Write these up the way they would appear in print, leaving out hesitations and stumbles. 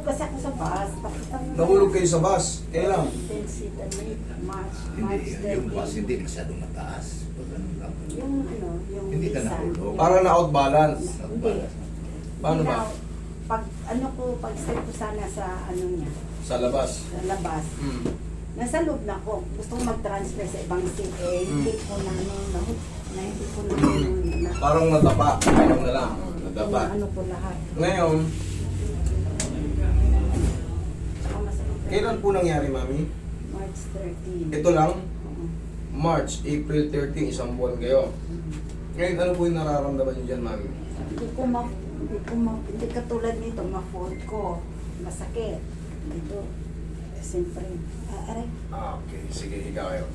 kasi ako sa bus. Tapos ang... Nahulog kayo sa bus. Kailan? March Hindi, yung bus 13. hindi masyadong mataas. Pag ano lang. Yung ano, yung Hindi ka Nissan. nahulog. Para na out balance. Hindi. Paano Hindi ba? na- Pag ano ko, pag step ko sana sa ano niya, Sa labas. sa labas. Hmm. Nasa loob na ako. Gusto ko mag-transfer sa ibang seat. Eh, hindi ko na ano, na hindi ko na Parang nadapa. Ayaw na lang. Nadapa. ano ko lahat. Ngayon, Saka masarap. kailan po nangyari, Mami? March 13. Ito lang? Oo. March, April 13, isang buwan kayo. Ngayon, ano po yung nararamdaman niyo dyan, Mami? Hindi katulad nito, ma-fold ko. Masakit. Dito, siyempre. Aray. Ah, okay. Sige, higa kayo.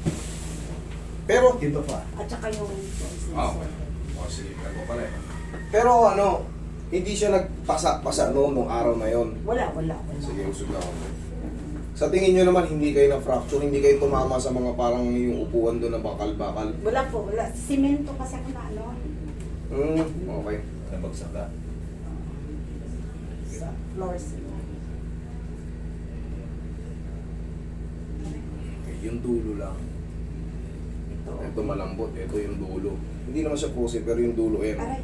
Pero, Dito pa. At saka yung... okay. O, sige, ako pala eh. Pero ano, hindi siya nagpasa-pasa nung araw na yon. Wala. Sige, usog na ako. Sa tingin nyo naman, hindi kayo na-fracture, hindi kayo tumama sa mga parang yung upuan doon na bakal-bakal. Wala po, wala. Simento kasi ako na ano. Okay. Nabagsak ka. Sa floors. Okay, yung dulo lang. Ito malambot, ito yung dulo. Hindi naman siya pusi, pero yung dulo yan. Aray.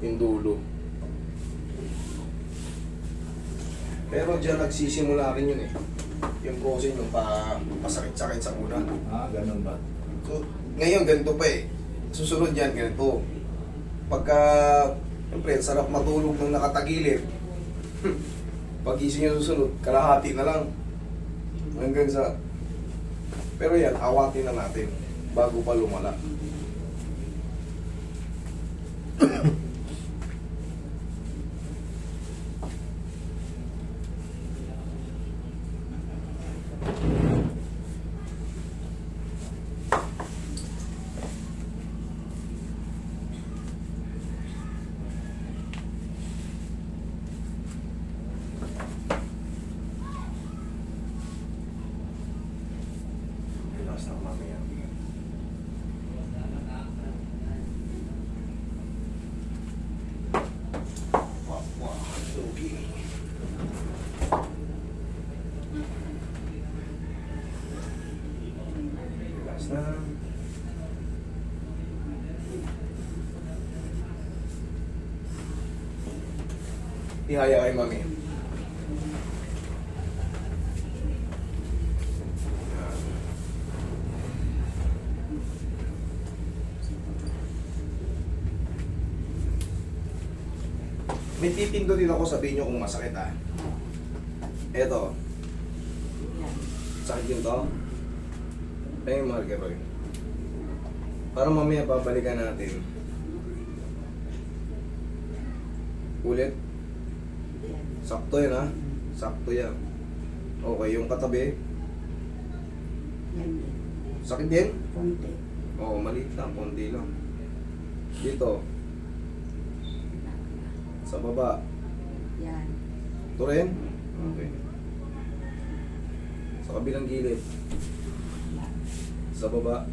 Yung dulo. Pero dyan nagsisimula rin yun eh. Yung pusi, yung pasakit-sakit sa una. Ah, ganun ba? So, ngayon ganito pa eh. Susunod yan, ganito. Pagka, siyempre, sarap matulog nung nakatagilid. Pag-gising yung susunod, kalahati na lang. Hanggang sa... Pero yan, awatin na natin bago pa lumala. Relax na mamaya. Wow, okay. Relax na. Ihaya kay mami. Yan. May titindo din ako, sabihin nyo kung masakit ha. Eto, Yan. sakit yun to. Ay, yung marker ko yun. Para mamaya babalikan natin. Ulit. Yan. Sakto yan ha. Sakto yan. Okay, yung katabi. Yan din. Sakit din? Konti. Oo, maliit lang. Konti lang. Dito. Sa baba. Yan. Ito rin? Okay. Sa kabilang gilid. Sa baba.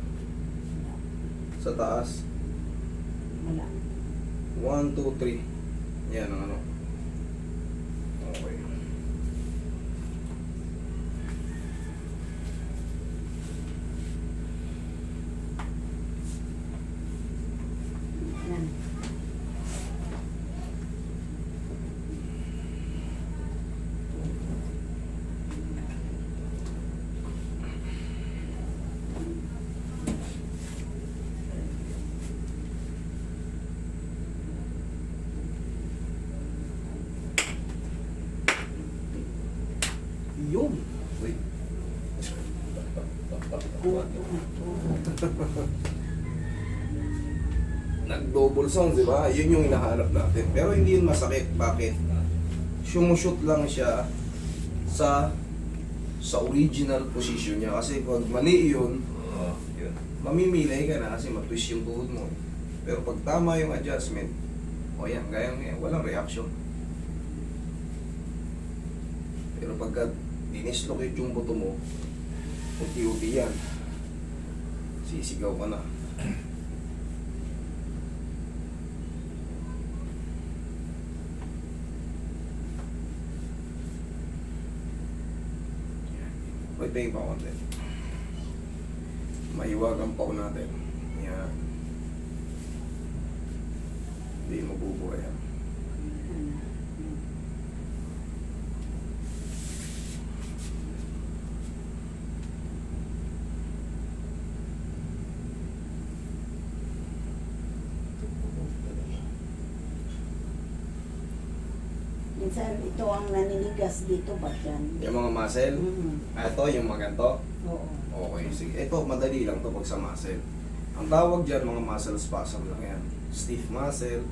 Sa taas. Wala. 1, 2, 3. Yan ang ano. Okay. Yan. Yun. Wait. Nag-double sound, di ba? Yun yung hinahanap natin. Pero hindi yun masakit. Bakit? Sumushoot lang siya sa original position niya. Kasi pag mali yun, Oo, yun. mamimilay ka na kasi matwist yung tuhod mo. Pero pag tama yung adjustment, o yan, gaya ngayon, walang reaction. Pero pagka dinislocate yung buto mo, unti-unti yan. Sisigaw ka na. Wait, tingin pa konti. Mahiwag ang pao natin. Yan. Hindi mabubura yan. Minsan ito ang naninigas dito ba yan? Yung mga muscle, ito yung maganto. Oo. Okay, sige. Ito, madali lang to pag sa muscle. Ang tawag dyan, mga muscle spasm lang yan. Stiff muscle,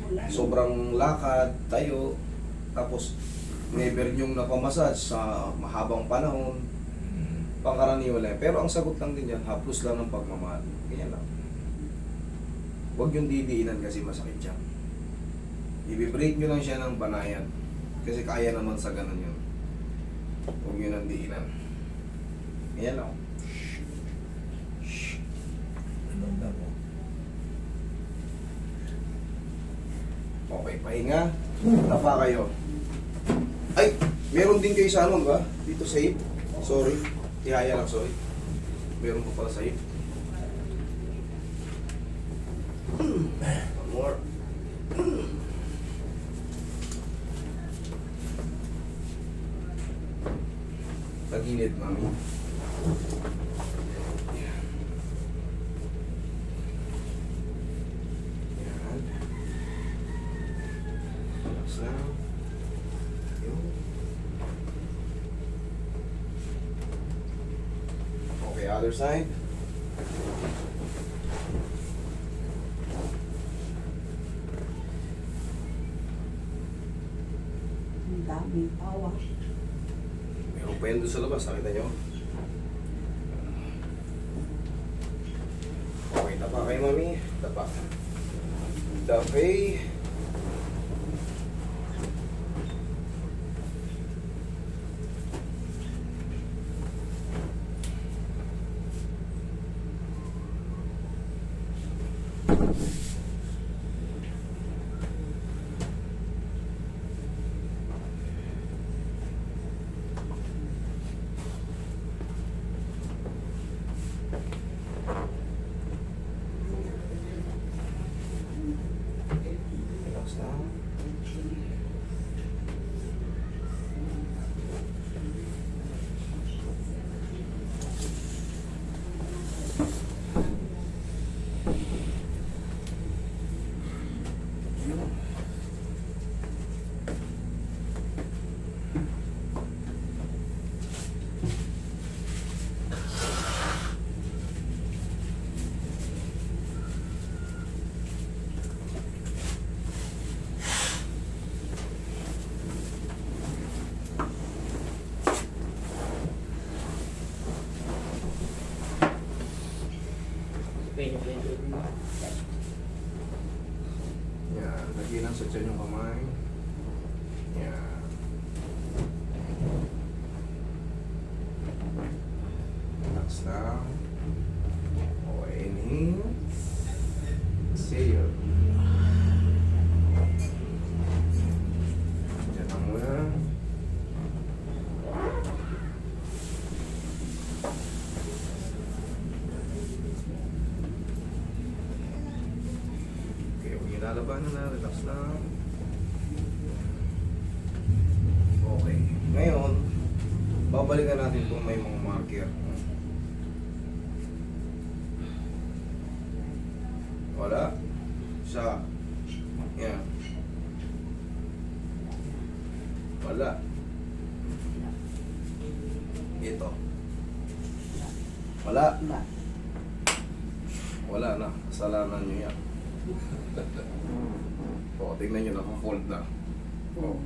Wala. sobrang lakad, tayo, tapos never yung napamassage sa mahabang panahon, pangkaraniwan lang. Pero ang sagot lang din yan, haplos lang ng pagmamahal. Ganyan lang. Huwag yung didiinan kasi masakit yan. I-break nyo lang siya ng banayan. Kasi kaya naman sa ganun yun. Huwag nyo nang diinan. Ganyan lang. Anong na mo? Okay, pahinga. Tapa kayo. Ay, meron din kayo sa ano ba? Dito sa hip. Sorry. Tihaya lang, sorry. Meron ko pala sa hip. One more. Tagilid, mami. Yan. Yan. Relax lang. Yun. Okay, other side. Ang daming tawa. Meron pa yan doon sa labas, nakita nyo? Okay, tapa kayo, mami. Tapa. Tapay. Relax lang. Yan, lagyan lang sa tiyan yung kamay. Yan. Relax lang. Okay, inhale. Exhale. Diyan lang muna. Okay, huwag yung lalabanan na. Relax lang. Okay. Ngayon, babalikan natin kung may mga marker. Wala. Isa. Yan. Wala. Ito. Wala. Wala. Wala na. Kasalanan nyo yan. O, tingnan nyo, naka-fold na. O,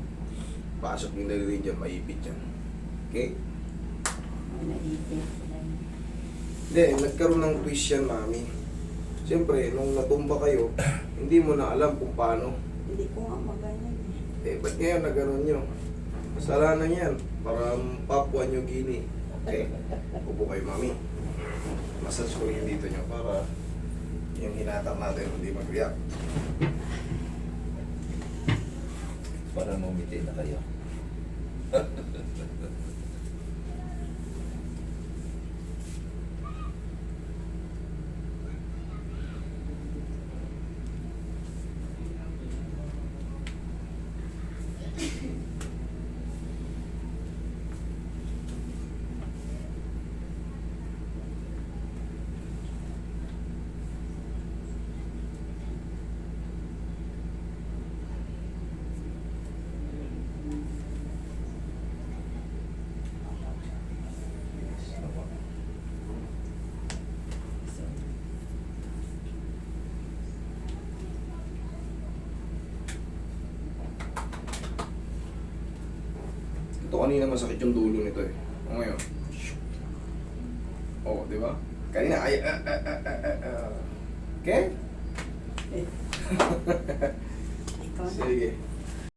pasok yung daliri dyan, maipit yan. Okay? May naipit. Hindi, nagkaroon ng twist yan, mami. Siyempre, nung natumba kayo, hindi mo na alam kung paano. Hindi ko nga maganyan. Ba't ngayon na gano'n nyo? Kasalanan yan. Parang Papua New Guinea. Okay? Upo kayo, mami. Massage ko yung dito nyo para yung hinatak natin hindi mag-react. Para ngumiti na kayo. Ito kanina masakit yung dulo nito eh. O ngayon. Oh, di ba? Kanina ay Okay? Ikaw na. Sige.